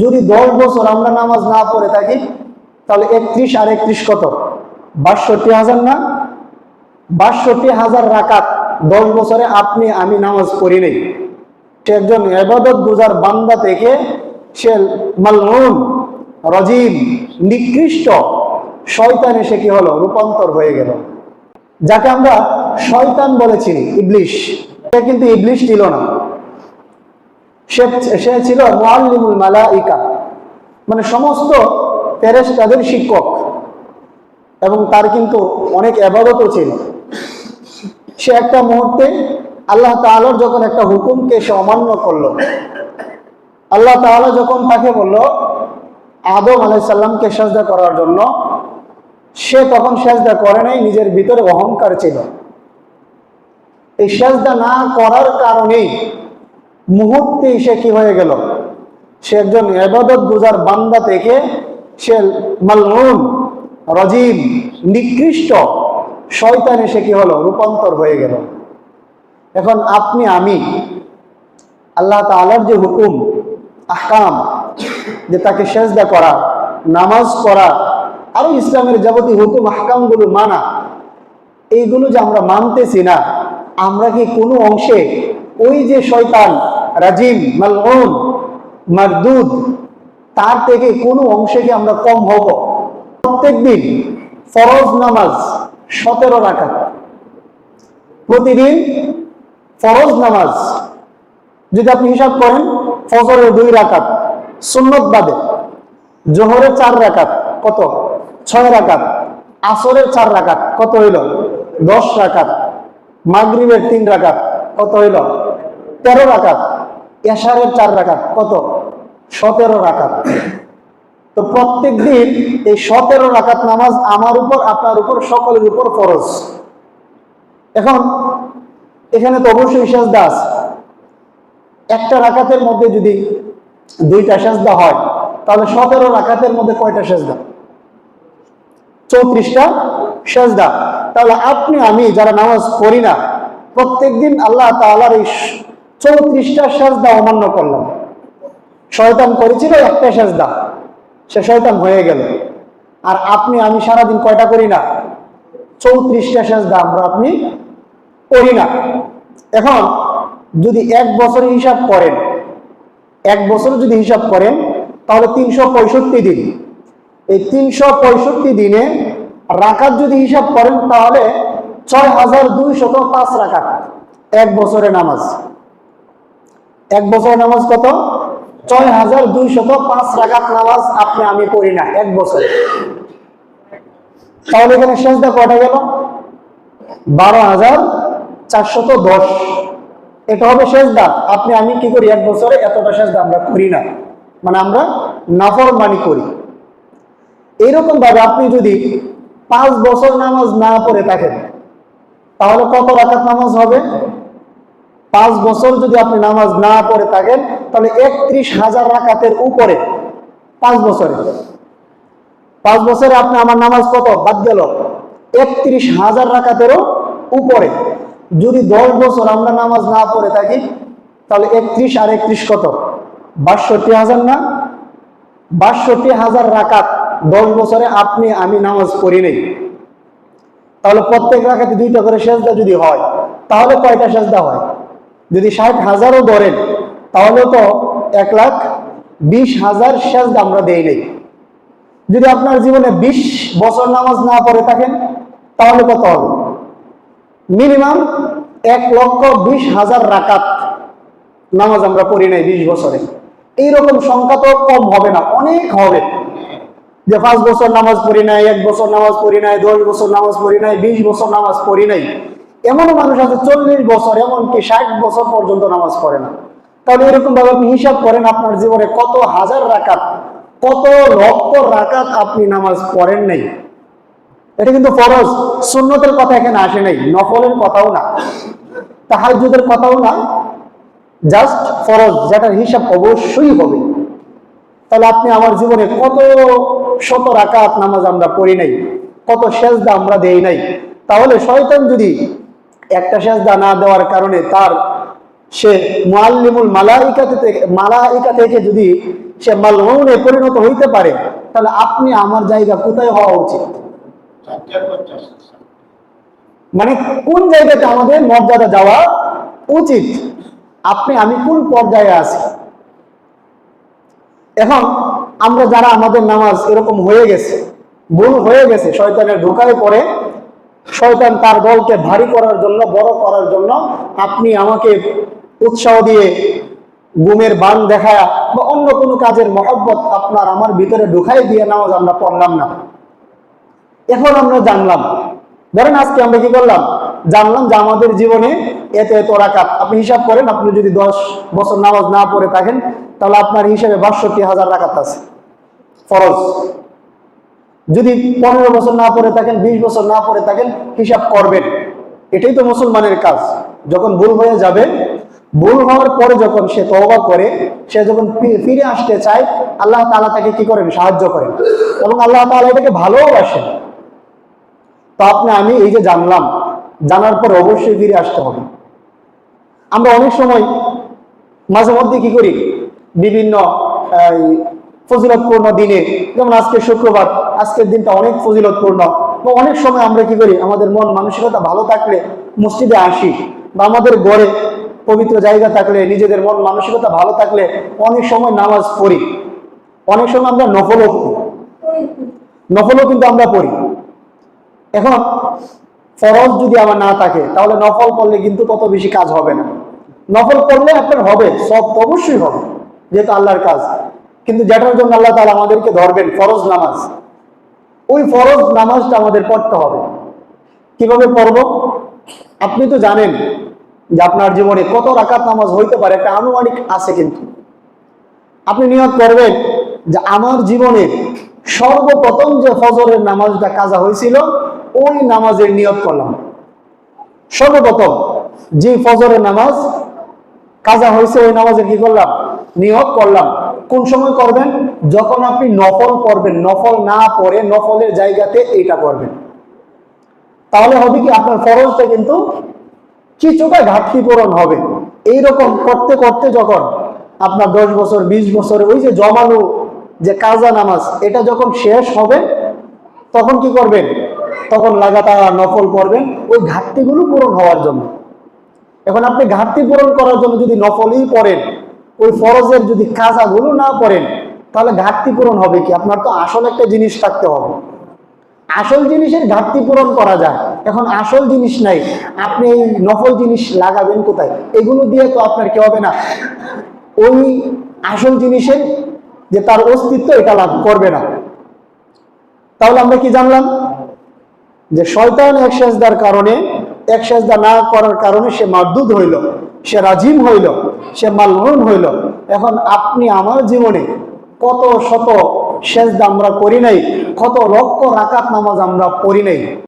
যদি 10 বছর আমরা নামাজ না পড়ে থাকি তাহলে 31 আর 31 কত? 62,000 না? 62,000 রাকাত 10 বছরে আপনি আমি নামাজ পড়ি নাই। সে একজন ইবাদত গুজার বান্দা থেকে সে মালউন, রাজিম, নিকৃষ্ট শয়তান এসে কি হলো? রূপান্তর হয়ে গেল। যাকে আমরা শয়তান বলেছি, ইবলিশ, সে কিন্তু ইবলিশ ছিল না, সে ছিল মুআল্লিমুল মালাইকা, মানে সমস্ত ফেরেশতাদের শিক্ষক, এবং তার কিন্তু অনেক ইবাদতও ছিল। সে একটা মুহূর্তে আল্লাহ তাআলার যখন একটা হুকুমকে সে অমান্য করলো, আল্লাহ তাআলা যখন তাকে বলল আদম আলাইহিস সালামকে সিজদা করার জন্য, সে তখন সিজদা করে নাই, নিজের ভিতরে অহংকার ছিল। এই সিজদা না করার কারণেই মুহূর্তেই সে কি হয়ে গেল? সে একজন ইবাদত গুজার বান্দা থেকে সে মালউন, রাজিম, নিকৃষ্ট শয়তান এসে কি হলো? রূপান্তর হয়ে গেল। এখন আপনি আমি আল্লাহ তাআলার যে হুকুম আহকাম, যে তাকে সিজদা করা, নামাজ পড়া, আরো ইসলামের যাবতীয় হুকুম আহকামগুলো মানা, এইগুলো যে আমরা মানতেছি না, আমরা কি কোনো অংশে ওই যে শয়তান রাজিম, মালউন, মারদুদ, তার থেকে কোনো অংশে কি আমরা কম হব? প্রত্যেকদিন ফরজ নামাজ 17 রাকাত, প্রতিদিন ফরজ নামাজ যদি আপনি হিসাব করেন, ফজরের 2 রাকাত, সুন্নত বাদে জোহরের 4 রাকাত, কত? 6 রাকাত, আসরের 4 রাকাত, কত হইল? 10 রাকাত, মাগরিবের 3 রাকাত, কত হইল? 13 রাকাত, এশারের 4 রাকাত, কত? 17 রাকাত। তো প্রত্যেক দিন এই 17 রাকাত নামাজ আমার উপর, আপনার উপর, সকলের উপর ফরজ। এখন এখানে তো অবশ্যই সিজদা আছে। একটা রাকাতের মধ্যে যদি 2টা সিজদা হয়, তাহলে 17 রাকাতের মধ্যে কয়টা সিজদা? 34টা সিজদা। তাহলে আপনি আমি যারা নামাজ পড়ি না, প্রত্যেকদিন আল্লাহ তাআলার এই 34টা সিজদা অমান্য করলাম। শয়তান করেছিল একটা সিজদা, সে শয়তান হয়ে গেল। আর আপনি আমি সারাদিন কয়টা করি না? 34টা সিজদা আমরা আপনি করি না। এখন যদি 1 বছর হিসাব করেন, 1 বছর যদি হিসাব করেন, তাহলে 365 দিন। এই 365 দিনে রাকাত যদি হিসাব করেন, তাহলে 6205 রাকাত 1 বছরে নামাজ। 1 বছরের নামাজ কত? 6205 রাকাত নামাজ আপনি আমি পড়ি না 1 বছরে। তাহলে এখানে সিজদা কয়টা গেল? 12,410। এটা হবে সিজদা। আপনি আমি কি করি? 1 বছরে এতটা সিজদা আমরা করি না, মানে আমরা নাফরমানি করি। এইরকম ভাবে আপনি যদি 5 বছর নামাজ না পড়ে থাকেন, তাহলে কত রাকাত নামাজ হবে? 5 বছর যদি আপনি নামাজ না পড়ে থাকেন, তাহলে 31,000 রাকাতের উপরে 5 বছরে। 5 বছরে আপনি আমার নামাজ কত বাদ গেল? 31,000 রাকাতেরও উপরে। যদি 10 বছর আমরা নামাজ না পড়ে থাকি, তাহলে 31 আর 31 কত? 62,000 না? 62,000 রাকাত 10 বছরে আপনি আমি নামাজ পড়ি নাই। তাহলে প্রত্যেক রাকাতে 2টা করে সিজদা যদি হয়, তাহলে কয়টা সিজদা হয়? যদি 60,000ও ধরেন, তাহলে তো 1,20,000 সিজদা আমরা দেই নাই। যদি আপনার জীবনে 20 বছর নামাজ না পড়ে থাকেন, তাহলে কত হবে? মিনিমাম 1,20,000 রাকাত নামাজ আমরা পড়ি নাই 20 বছরে। এইরকম সংখ্যা তো কম হবে না, অনেক হবে। যে 5 বছর নামাজ পড়ি নাই, 1 বছর নামাজ পড়ি নাই, 10 বছর নামাজ পড়ি নাই, 20 বছর নামাজ পড়ি নাই। এমনও মানুষ আছে 40 বছর, এমনকি 60 বছর পর্যন্ত নামাজ পড়ে না। তাহলে এরকম ভাবে আপনি হিসাব করেন, আপনার জীবনে কত হাজার রাকাত, কত লক্ষ রাকাত আপনি নামাজ পড়েন নাই। এটা কিন্তু ফরজ, সুন্নতের কথা এখানে আসে নাই, নফলের কথাও না, তাহাজ্জুদের কথাও না, জাস্ট ফরজ, যেটার হিসাব অবশ্যই হবে। তাহলে আপনি আমার জীবনে কত শত রাকাত নামাজ আমরা পড়ি নাই, কত সিজদা আমরা দেই নাই। তাহলে শয়তান যদি একটা সিজদা না দেওয়ার কারণে তার সে মুআল্লিমুল মালাইকা থেকে যদি সে মালউনে পরিণত হইতে পারে, তাহলে আপনি আমার জায়গা কোথায় হওয়া উচিত? মানে কোন জায়গাতে আমাদের মর্যাদা যাওয়া উচিত? আপনি আমি কোন পর্যায়ে আছি? এখন আমরা যারা আমাদের নামাজ এরকম হয়ে গেছে, ভুল হয়ে গেছে, শয়তানের ধোঁকায় পড়ে, শয়তান তার দলকে ভারী করার জন্য, বড় করার জন্য আপনি আমাকে উৎসাহ দিয়ে গুমের বান দেখায় বা অন্য কোনো কাজের মহব্বত আপনার আমার ভিতরে ঢুকাই দিয়ে নামাজ আমরা পড়লাম না। এখন আমরা জানলাম, ধরেন আজকে আমরা কি করলাম, জানলাম যে আমাদের জীবনে এত এত রাকাত। আপনি হিসাব করেন, আপনি যদি 10 বছর নামাজ না পড়ে থাকেন, তাহলে আপনার হিসাবে 62,000 রাকাত আছে ফরজ। যদি 15 বছর না পড়ে থাকেন, 20 বছর না পড়ে থাকেন, হিসাব করবেন। এটাই তো মুসলমানের কাজ। যখন ভুল হয়ে যাবে, ভুল হওয়ার পরে যখন সে তওবা করে, সে যখন ফিরে আসতে চায়, আল্লাহ তাআলা তাকে কি করেন? সাহায্য করেন, এবং আল্লাহ তাআলা এটাকে ভালোবাসেন। তো আমি এই যে জানলাম, জানার পর অবশ্যই ফিরে আসতে হবে। আমরা অনেক সময় মাঝে মধ্যে কি করি, বিভিন্ন ফজিলতপূর্ণ দিনে, যেমন আজকে শুক্রবার, আজকের দিনটা অনেক ফজিলতপূর্ণ, বা অনেক সময় আমরা কি করি, আমাদের মন মানসিকতা ভালো থাকলে মসজিদে আসি, বা আমাদের ঘরে পবিত্র জায়গা থাকলে, নিজেদের মন মানসিকতা ভালো থাকলে অনেক সময় নামাজ পড়ি। অনেক সময় আমরা নফলও কিন্তু আমরা পড়ি। এখন ফরজ যদি আমার না থাকে, তাহলে নফল পড়লে কিন্তু তত বেশি কাজ হবে না। নফল পড়লে আপনার হবে, সব অবশ্যই হবে, যেহেতু আল্লাহর কাজ। কিন্তু যেটার জন্য আল্লাহ তাআলা আমাদেরকে ধরবেন, ফরজ নামাজ, ওই ফরজ নামাজটা আমাদের পড়তে হবে। কিভাবে পড়ব? আপনি তো জানেন যে আপনার জীবনে কত রাকাত নামাজ হইতে পারে, একটা আনুমানিক আছে। কিন্তু আপনি নিয়ত করবেন যে আমার জীবনে সর্বপ্রথম যে ফজরের নামাজটা কাজা হয়েছিল, ওই নামাজের নিয়ত করলাম। সর্বপ্রথম যে ফজরের নামাজ কাজা হয়েছে, ওই নামাজের কি করলাম? নিয়ত করলাম। কোন সময় করবেন? যখন আপনি নফল করবেন, নফল না পড়ে নফলের জায়গাতে এইটা করবেন। তাহলে হবে কি, আপনার ফরজটা কিন্তু কিছুটা ঘাটতি পূরণ হবে। এইরকম করতে করতে যখন আপনার 10 বছর 20 বছরে ওই যে জমানো যে কাজা নামাজ, এটা যখন শেষ হবে, তখন কি করবেন? তখন লাগাতার নফল পড়বেন, ওই ঘাটতিগুলো পূরণ হওয়ার জন্য। এখন আপনি ঘাটতি পূরণ করার জন্য যদি নফলই পড়েন, ওই ফরজের যদি কাজাগুলো না পড়েন, তাহলে ঘাটতি পূরণ হবে কি? আপনার তো আসল একটা জিনিস থাকতে হবে। আসল জিনিসের ঘাটতি পূরণ করা যায়। এখন আসল জিনিস নাই, আপনি এই নফল জিনিস লাগাবেন কোথায়? এগুলো দিয়ে তো আপনার কি হবে না, ওই আসল জিনিসের যে তার অস্তিত্ব, এটা লাভ করবে না। তাহলে আমরা কি জানলাম? যে শয়তান এক সেজদার কারণে, এক সেজদা না করার কারণে সে মারদুদ হইল, সে রাজিম হইল, সে মালউন হইল। এখন আপনি আমার জীবনে কত শত সেজদা আমরা করি নাই, কত লক্ষ রাকাত নামাজ আমরা পড়ি নাই।